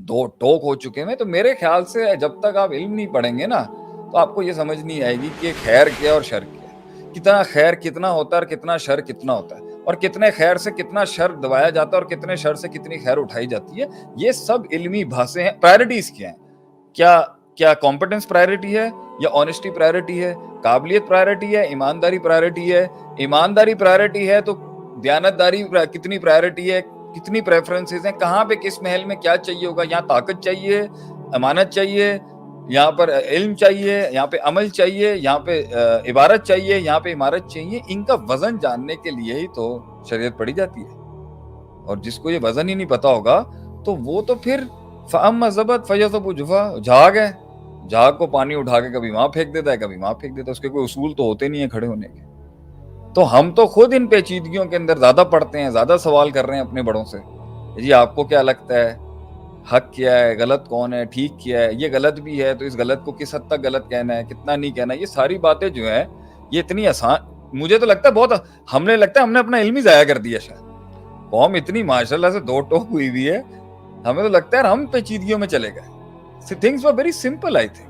دو ٹوک ہو چکے ہیں. تو میرے خیال سے جب تک آپ علم نہیں پڑھیں گے نا تو آپ کو یہ سمجھ نہیں آئے گی کہ خیر کیا اور شر کیا, کتنا خیر کتنا ہوتا ہے اور کتنا شر کتنا ہوتا ہے, اور کتنے خیر سے کتنا شر دبایا جاتا ہے اور کتنے شر سے کتنی خیر اٹھائی جاتی ہے. یہ سب علمی بحثیں ہیں. پرائرٹیز کیا ہیں, کیا کمپٹنس پرائرٹی ہے یا آنیسٹی پرائرٹی ہے, قابلیت پرائرٹی ہے, ایمانداری پرائرٹی ہے. ایمانداری پرائرٹی ہے تو دیانتداری کتنی پرائرٹی ہے, کتنی پریفرنسز ہیں, کہاں پہ کس محل میں کیا چاہیے ہوگا. یہاں طاقت چاہیے, امانت چاہیے, یہاں پر علم چاہیے, یہاں پہ عمل چاہیے, یہاں پہ عبارت چاہیے, یہاں پہ عمارت چاہیے. ان کا وزن جاننے کے لیے ہی تو شریعت پڑھی جاتی ہے. اور جس کو یہ وزن ہی نہیں پتا ہوگا تو وہ تو پھر فَأَمَّا زَبَدْ فَيَذْهَبُ جُفَاءً, جھاگ ہے, جھاگ کو پانی اٹھا کے کبھی وہاں پھینک دیتا ہے کبھی وہاں پھینک دیتا ہے, اس کے کوئی اصول تو ہوتے نہیں ہیں کھڑے ہونے کے. تو ہم تو خود ان پیچیدگیوں کے اندر زیادہ پڑھتے ہیں, زیادہ سوال کر رہے ہیں اپنے بڑوں سے, جی آپ کو کیا لگتا ہے حق کیا ہے, غلط کون ہے, ٹھیک کیا ہے, یہ غلط بھی ہے تو اس غلط کو کس حد تک غلط کہنا ہے, کتنا نہیں کہنا. یہ ساری باتیں جو ہیں یہ اتنی آسان, مجھے تو لگتا ہے بہت, ہم نے اپنا علم ہی ضائع کر دیا. شاید قوم اتنی ماشاءاللہ سے دو ٹوک ہوئی ہے, ہمیں تو لگتا ہے ہم پیچیدگیوں میں چلے گئے. Things were very simple, I think.